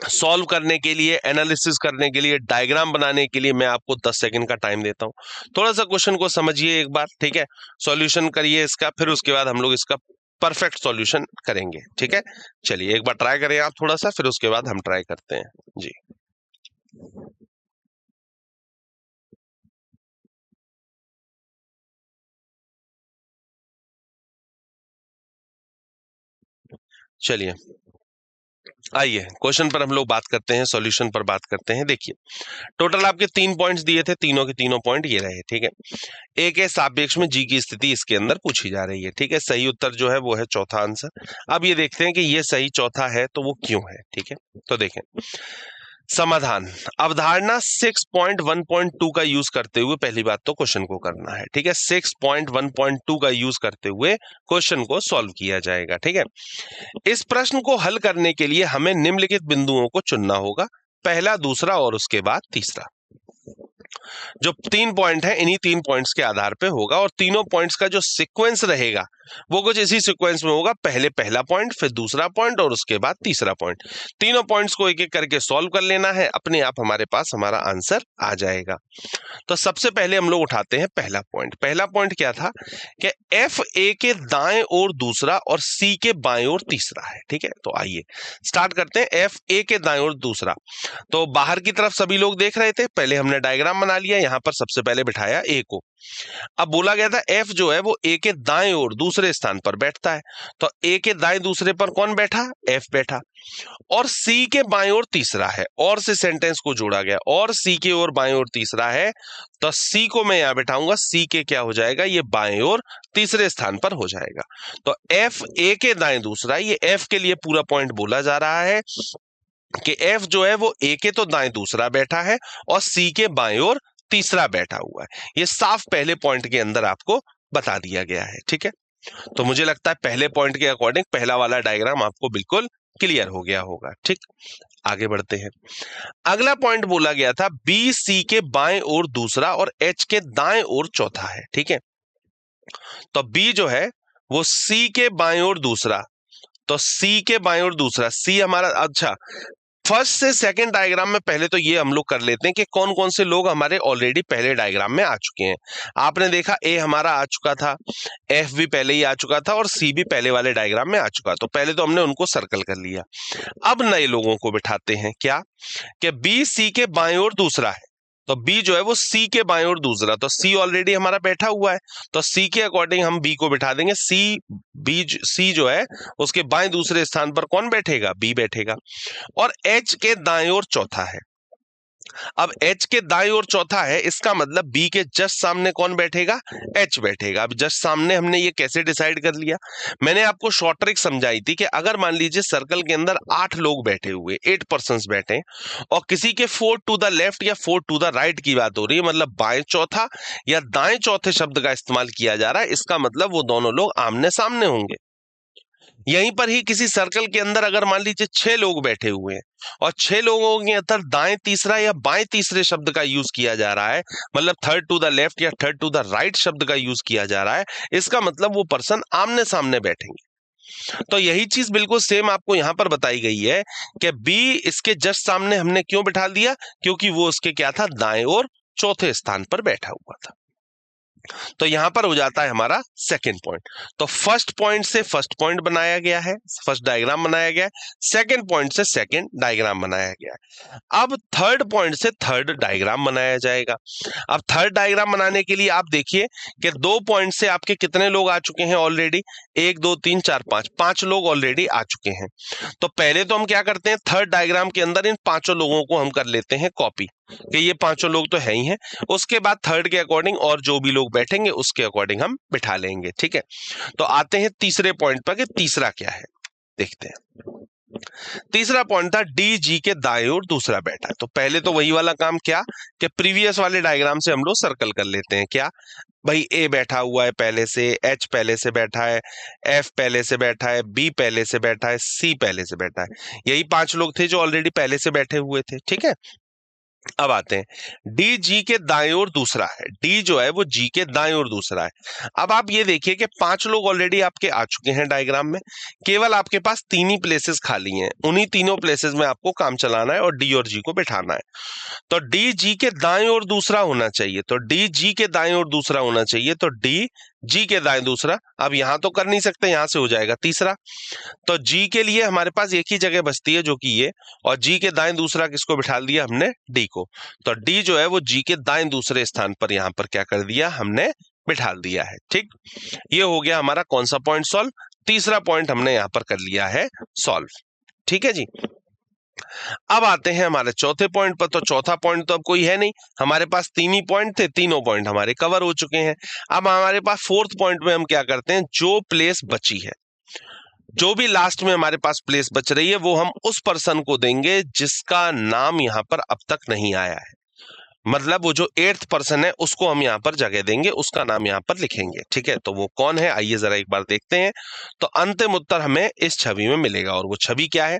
सॉल्व करने के लिए, एनालिसिस करने के लिए, डायग्राम बनाने के लिए मैं आपको 10 सेकंड का टाइम देता हूं। थोड़ा सा क्वेश्चन को समझिए एक बार, ठीक है, सॉल्यूशन करिए इसका, फिर उसके बाद हम लोग इसका परफेक्ट सॉल्यूशन करेंगे, ठीक है। चलिए एक बार ट्राई करें आप थोड़ा सा, फिर उसके बाद हम ट्राई करते हैं जी। चलिए, आइए क्वेश्चन पर हम लोग बात करते हैं, सॉल्यूशन पर बात करते हैं। देखिए टोटल आपके 3 पॉइंट्स दिए थे, तीनों के तीनों पॉइंट ये रहे, ठीक है। ए के सापेक्ष में जी की स्थिति इसके अंदर पूछी जा रही है, ठीक है। सही उत्तर जो है वो है चौथा आंसर। अब ये देखते हैं कि ये सही चौथा है तो वो क्यों है, ठीक है। तो देखें समाधान, अवधारणा 6.1.2 का यूज करते हुए पहली बात तो क्वेश्चन को करना है, ठीक है। 6.1.2 का यूज करते हुए क्वेश्चन को सॉल्व किया जाएगा, ठीक है। इस प्रश्न को हल करने के लिए हमें निम्नलिखित बिंदुओं को चुनना होगा, पहला, दूसरा और उसके बाद तीसरा। जो 3 पॉइंट है इन्हीं 3 पॉइंट्स के आधार पे होगा, और तीनों पॉइंट्स का जो सीक्वेंस रहेगा वो कुछ इसी सीक्वेंस में होगा, पहले पहला पॉइंट, फिर दूसरा पॉइंट और उसके बाद तीसरा पॉइंट। तीनों पॉइंट्स को एक एक करके सॉल्व कर लेना है, अपने आप हमारे पास हमारा आंसर आ जाएगा। तो सबसे पहले हम लोग उठाते हैं पहला पॉइंट। पहला पॉइंट क्या था कि एफ ए के दाएं ओर दूसरा और सी के बाएं ओर तीसरा है, ठीक है। तो आइए स्टार्ट करते हैं। एफ ए के दाएं ओर दूसरा, तो बाहर की तरफ सभी लोग देख रहे थे, पहले हमने डायग्राम बना लिया, यहां पर सबसे पहले बिठाया ए को। अब बोला गया था एफ जो है वो ए के दाएं ओर दूसरे स्थान पर बैठता है, तो ए के दाएं दूसरे पर कौन बैठा, एफ बैठा। और सी के बाएं ओर तीसरा है, और से सेंटेंस को जोड़ा गया, और सी के ओर बाएं ओर तीसरा है, तो सी को मैं यहां बैठाऊंगा, सी के क्या हो जाएगा, ये बाएं ओर तीसरे स्थान पर हो जाएगा। तो एफ ए के दाएं दूसरा, ये एफ के लिए पूरा पॉइंट बोला जा रहा है कि एफ जो है वो ए के तो दाएं दूसरा बैठा है और सी के बाएं ओर तीसरा बैठा हुआ है। ये साफ पहले पॉइंट के अंदर आपको बता दिया गया है, ठीक है। तो मुझे लगता है पहले पॉइंट के अकॉर्डिंग पहला वाला डायग्राम आपको बिल्कुल क्लियर हो गया होगा, ठीक। आगे बढ़ते हैं। अगला पॉइंट बोला गया था बी सी के बाएं ओर दूसरा और एच के दाएं ओर चौथा है, ठीक है। तो बी जो है वो सी के बाएं ओर दूसरा, तो सी के बाएं ओर दूसरा, सी हमारा, अच्छा फर्स्ट से सेकंड डायग्राम में पहले तो ये हम लोग कर लेते हैं कि कौन कौन से लोग हमारे ऑलरेडी पहले डायग्राम में आ चुके हैं। आपने देखा ए हमारा आ चुका था, एफ भी पहले ही आ चुका था और सी भी पहले वाले डायग्राम में आ चुका, तो पहले तो हमने उनको सर्कल कर लिया। अब नए लोगों को बिठाते हैं, क्या कि बी सी के बाएं ओर दूसरा है, तो बी जो है वो सी के बाएं ओर दूसरा, तो सी ऑलरेडी हमारा बैठा हुआ है, तो सी के अकॉर्डिंग हम बी को बिठा देंगे। सी जो है उसके बाएं दूसरे स्थान पर कौन बैठेगा, बी बैठेगा। और एच के दाएं ओर चौथा है, अब एच के दाएं ओर चौथा है, इसका मतलब बी के जस्ट सामने कौन बैठेगा, एच बैठेगा। अब जस्ट सामने हमने ये कैसे डिसाइड कर लिया, मैंने आपको शॉर्ट ट्रिक समझाई थी कि अगर मान लीजिए सर्कल के अंदर 8 लोग बैठे हुए, 8 पर्संस बैठे, और किसी के 4 टू द लेफ्ट या 4 टू द राइट की बात हो रही है, मतलब बाएं चौथा या दाएं चौथे शब्द का इस्तेमाल किया जा रहा है, इसका मतलब वो दोनों लोग आमने सामने होंगे। यहीं पर ही किसी सर्कल के अंदर अगर मान लीजिए 6 लोग बैठे हुए हैं और 6 लोगों के अंदर दाएं तीसरा या बाएं तीसरे शब्द का यूज किया जा रहा है, मतलब थर्ड टू द लेफ्ट या थर्ड टू द राइट शब्द का यूज किया जा रहा है, इसका मतलब वो पर्सन आमने सामने बैठेंगे। तो यही चीज बिल्कुल सेम आपको यहां पर बताई गई है कि बी इसके जस्ट सामने हमने क्यों बिठा दिया, क्योंकि वो उसके क्या था, दाएं और चौथे स्थान पर बैठा हुआ था। तो यहां पर हो जाता है हमारा सेकंड पॉइंट। तो फर्स्ट पॉइंट से फर्स्ट पॉइंट बनाया गया है, फर्स्ट डायग्राम बनाया गया है, सेकंड पॉइंट से सेकंड डायग्राम बनाया गया है। अब थर्ड पॉइंट से थर्ड डायग्राम बनाया जाएगा। अब थर्ड डायग्राम बनाने के लिए आप देखिए कि 2 पॉइंट से आपके कितने लोग आ चुके हैं ऑलरेडी, 1 2 3 4 5, 5 लोग ऑलरेडी आ चुके हैं। तो पहले तो हम क्या करते हैं, थर्ड डायग्राम के अंदर इन 5 लोगों को हम कर लेते हैं कॉपी, कि ये 5 लोग तो है ही हैं। उसके बाद थर्ड के अकॉर्डिंग और जो भी लोग बैठेंगे उसके अकॉर्डिंग हम बिठा लेंगे, ठीक है। तो आते हैं तीसरे पॉइंट पर कि तीसरा क्या है, देखते हैं। तीसरा पॉइंट था डी जी के दाएं ओर दूसरा बैठा है। तो पहले तो वही वाला काम क्या कि प्रीवियस वाले डायग्राम से हम लोग सर्कल कर लेते हैं, क्या भाई ए बैठा हुआ है पहले से, एच पहले से बैठा है, एफ पहले से बैठा है, बी पहले से बैठा है, सी पहले से बैठा है। यही 5 लोग थे जो ऑलरेडी पहले से बैठे हुए थे, ठीक है। अब आते हैं डी जी के दाएं ओर दूसरा है, डी जो है वो जी के दाएं ओर दूसरा है। अब आप ये देखिए कि 5 लोग ऑलरेडी आपके आ चुके हैं डायग्राम में, केवल आपके पास 3 ही प्लेसेस खाली हैं, उन्हीं तीनों प्लेसेस में आपको काम चलाना है और डी और जी को बिठाना है। तो डी जी के दाएं ओर दूसरा होना चाहिए, तो डी जी के दाएं ओर दूसरा होना चाहिए, तो डी जी के दाएं दूसरा। अब यहां तो कर नहीं सकते, यहां से हो जाएगा तीसरा। तो जी के लिए हमारे पास एक ही जगह बचती है जो कि ये, और जी के दाएं दूसरा किसको बिठा दिया हमने, डी को। तो डी जो है वो जी के दाएं दूसरे स्थान पर यहां पर क्या कर दिया हमने, बिठा दिया है, ठीक। ये हो गया हमारा कौन सा पॉइंट सॉल्व, तीसरा पॉइंट हमने यहां पर कर लिया है सॉल्व, ठीक है जी। अब आते हैं हमारे चौथे पॉइंट पर। तो चौथा पॉइंट तो अब कोई है नहीं, हमारे पास 3 ही पॉइंट थे, तीनों पॉइंट हमारे कवर हो चुके हैं। अब हमारे पास फोर्थ पॉइंट में हम क्या करते हैं, जो प्लेस बची है, जो भी लास्ट में हमारे पास प्लेस बच रही है, वो हम उस पर्सन को देंगे जिसका नाम यहां पर अब तक नहीं आया है। मतलब वो जो 8th पर्सन है उसको हम यहाँ पर जगह देंगे, उसका नाम यहाँ पर लिखेंगे। ठीक है, तो वो कौन है आइए जरा एक बार देखते हैं। तो अंतिम उत्तर हमें इस छवि में मिलेगा, और वो छवि क्या है,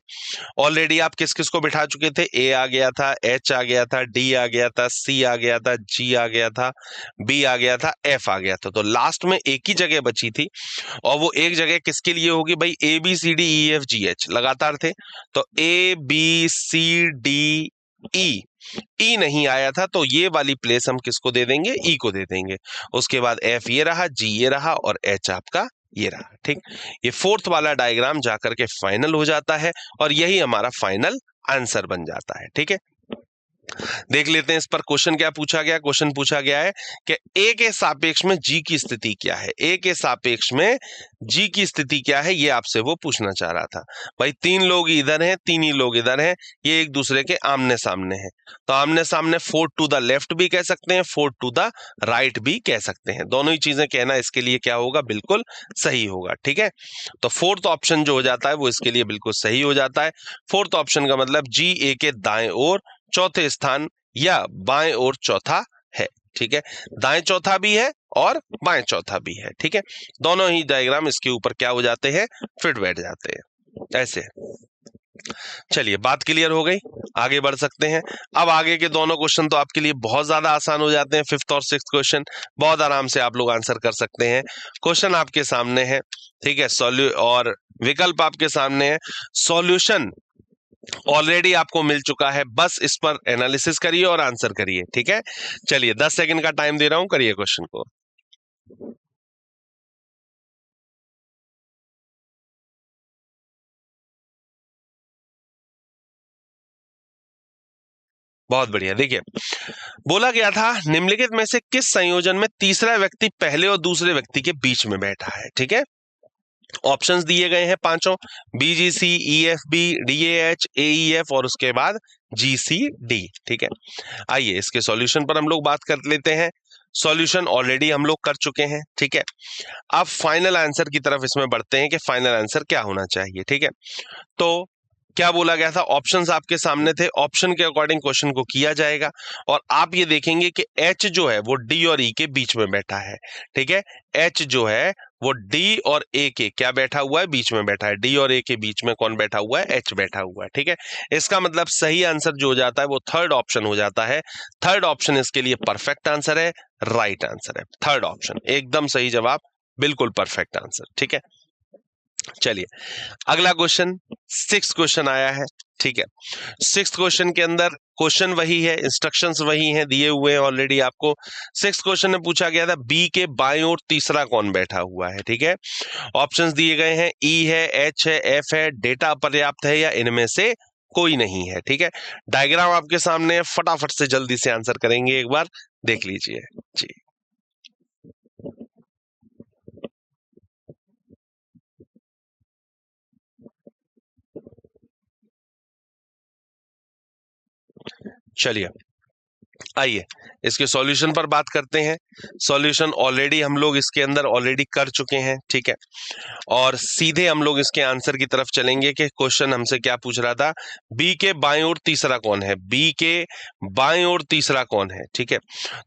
ऑलरेडी आप किस किस को बिठा चुके थे, ए आ गया था, एच आ गया था, डी आ गया था, सी आ गया था, जी आ गया था, बी आ गया था, एफ आ गया था। तो लास्ट में एक ही जगह बची थी, और वो एक जगह किसके लिए होगी भाई, A B C D E F G H लगातार थे, तो ए बी सी डी ई, ई नहीं आया था, तो ये वाली प्लेस हम किसको दे देंगे, ई को दे देंगे। उसके बाद एफ ये रहा, जी ये रहा, और एच आपका ये रहा। ठीक, ये फोर्थ वाला डायग्राम जाकर के फाइनल हो जाता है, और यही हमारा फाइनल आंसर बन जाता है। ठीक है, देख लेते हैं इस पर क्वेश्चन क्या पूछा गया। क्वेश्चन पूछा गया है कि ए के सापेक्ष में जी की स्थिति क्या है, ए के सापेक्ष में जी की स्थिति क्या है, ये आपसे वो पूछना चाह रहा था। भाई 3 लोग इधर हैं, 3 ही लोग इधर हैं, ये एक दूसरे के आमने सामने हैं, तो आमने सामने 4 टू द लेफ्ट भी कह सकते हैं, 4 टू द राइट भी कह सकते हैं। दोनों ही चीजें कहना इसके लिए क्या होगा, बिल्कुल सही होगा। ठीक है, तो फोर्थ ऑप्शन जो हो जाता है वो इसके लिए बिल्कुल सही हो जाता है। फोर्थ ऑप्शन का मतलब जी ए के दाएं ओर चौथे स्थान या बाएं ओर चौथा है। ठीक है, दाएं चौथा भी है और बाएं चौथा भी है। ठीक है, दोनों ही डायग्राम इसके ऊपर क्या हो जाते हैं, फिट बैठ जाते हैं ऐसे। चलिए बात क्लियर हो गई, आगे बढ़ सकते हैं। अब आगे के दोनों क्वेश्चन तो आपके लिए बहुत ज्यादा आसान हो जाते हैं, 5th और 6th क्वेश्चन बहुत आराम से आप लोग आंसर कर सकते हैं। क्वेश्चन आपके सामने है, ठीक है, और विकल्प आपके सामने है। सॉल्यूशन ऑलरेडी आपको मिल चुका है, बस इस पर एनालिसिस करिए और आंसर करिए। ठीक है, चलिए 10 सेकंड का टाइम दे रहा हूं, करिए क्वेश्चन को। बहुत बढ़िया, देखिए बोला गया था निम्नलिखित में से किस संयोजन में तीसरा व्यक्ति पहले और दूसरे व्यक्ति के बीच में बैठा है। ठीक है, ऑप्शंस दिए गए हैं पांचों, B G C, E F B, D A H, A E F और उसके बाद जी सी डी। ठीक है, आइए इसके सॉल्यूशन पर हम लोग बात कर लेते हैं। सॉल्यूशन ऑलरेडी हम लोग कर चुके हैं। ठीक है, अब फाइनल आंसर की तरफ इसमें बढ़ते हैं कि फाइनल आंसर क्या होना चाहिए। ठीक है, तो क्या बोला गया था, ऑप्शंस आपके सामने थे, ऑप्शन के अकॉर्डिंग क्वेश्चन को किया जाएगा, और आप ये देखेंगे कि एच जो है वो डी और ई के बीच में बैठा है। ठीक है, एच जो है वो डी और ए के क्या बैठा हुआ है, बीच में बैठा है। डी और ए के बीच में कौन बैठा हुआ है, एच बैठा हुआ है। ठीक है, इसका मतलब सही आंसर जो हो जाता है वो थर्ड ऑप्शन हो जाता है। थर्ड ऑप्शन इसके लिए परफेक्ट आंसर है, राइट आंसर है। थर्ड ऑप्शन एकदम सही जवाब, बिल्कुल परफेक्ट आंसर। ठीक है, चलिए अगला क्वेश्चन 6th क्वेश्चन आया है। ठीक है, 6th क्वेश्चन के अंदर क्वेश्चन वही है, इंस्ट्रक्शंस वही हैं, दिए हुए हैं ऑलरेडी आपको। 6th क्वेश्चन में पूछा गया था बी के बाएं ओर तीसरा कौन बैठा हुआ है। ठीक है, ऑप्शंस दिए गए हैं, ई है, एच है, एफ है, डेटा पर्याप्त है, या इनमें से कोई नहीं है। ठीक है, डायग्राम आपके सामने है, फटाफट से जल्दी से आंसर करेंगे, एक बार देख लीजिए जी। चलिए आइए इसके सॉल्यूशन पर बात करते हैं। सॉल्यूशन ऑलरेडी हम लोग इसके अंदर ऑलरेडी कर चुके हैं। ठीक है, और सीधे हम लोग इसके आंसर की तरफ चलेंगे कि क्वेश्चन हमसे क्या पूछ रहा था, बी के बाएं ओर तीसरा कौन है, बी के बाएं ओर तीसरा कौन है। ठीक है,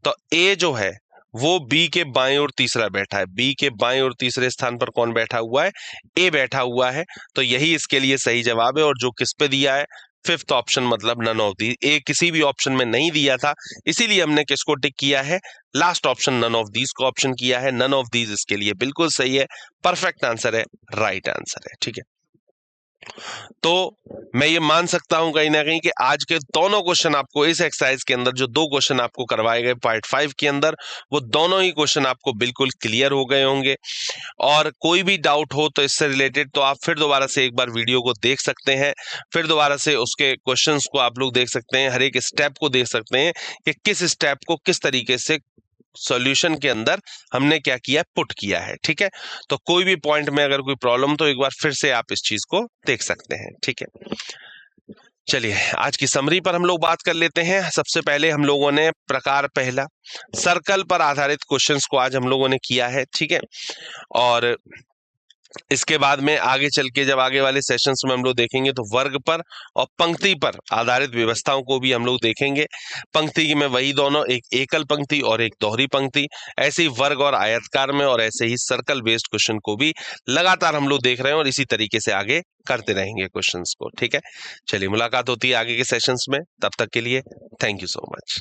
तो ए जो है वो बी के बाएं ओर तीसरा बैठा है, बी के बाएं ओर तीसरे स्थान पर कौन बैठा हुआ है, ए बैठा हुआ है, तो यही इसके लिए सही जवाब है। और जो किस पे दिया है, 5th ऑप्शन, मतलब नन ऑफ दी, ए किसी भी ऑप्शन में नहीं दिया था, इसीलिए हमने किसको टिक किया है, last option none of these को ऑप्शन किया है। नन ऑफ दीज इसके लिए बिल्कुल सही है, परफेक्ट आंसर है, राइट आंसर है। ठीक है, तो मैं ये मान सकता हूं कहीं ना कहीं कि आज के दोनों क्वेश्चन आपको इस एक्सरसाइज के अंदर, जो 2 क्वेश्चन आपको करवाए गए पार्ट 5 के अंदर, वो दोनों ही क्वेश्चन आपको बिल्कुल क्लियर हो गए होंगे। और कोई भी डाउट हो तो इससे रिलेटेड, तो आप फिर दोबारा से एक बार वीडियो को देख सकते हैं, फिर दोबारा से उसके क्वेश्चंस को आप लोग देख सकते हैं, हर एक स्टेप को देख सकते हैं कि किस स्टेप को किस तरीके से सॉल्यूशन के अंदर हमने क्या किया, पुट किया है। ठीक है, तो कोई भी पॉइंट में अगर कोई प्रॉब्लम तो एक बार फिर से आप इस चीज को देख सकते हैं। ठीक है, चलिए आज की समरी पर हम लोग बात कर लेते हैं। सबसे पहले हम लोगों ने प्रकार पहला सर्कल पर आधारित क्वेश्चंस को आज हम लोगों ने किया है। ठीक है, और इसके बाद में आगे चल के जब आगे वाले सेशंस में हम लोग देखेंगे तो वर्ग पर और पंक्ति पर आधारित व्यवस्थाओं को भी हम लोग देखेंगे। पंक्ति में वही दोनों, एक एकल पंक्ति और एक दोहरी पंक्ति, ऐसे ही वर्ग और आयतकार में, और ऐसे ही सर्कल बेस्ड क्वेश्चन को भी लगातार हम लोग देख रहे हैं और इसी तरीके से आगे करते रहेंगे क्वेश्चंस को। ठीक है, चलिए मुलाकात होती है आगे के सेशंस में, तब तक के लिए थैंक यू सो मच।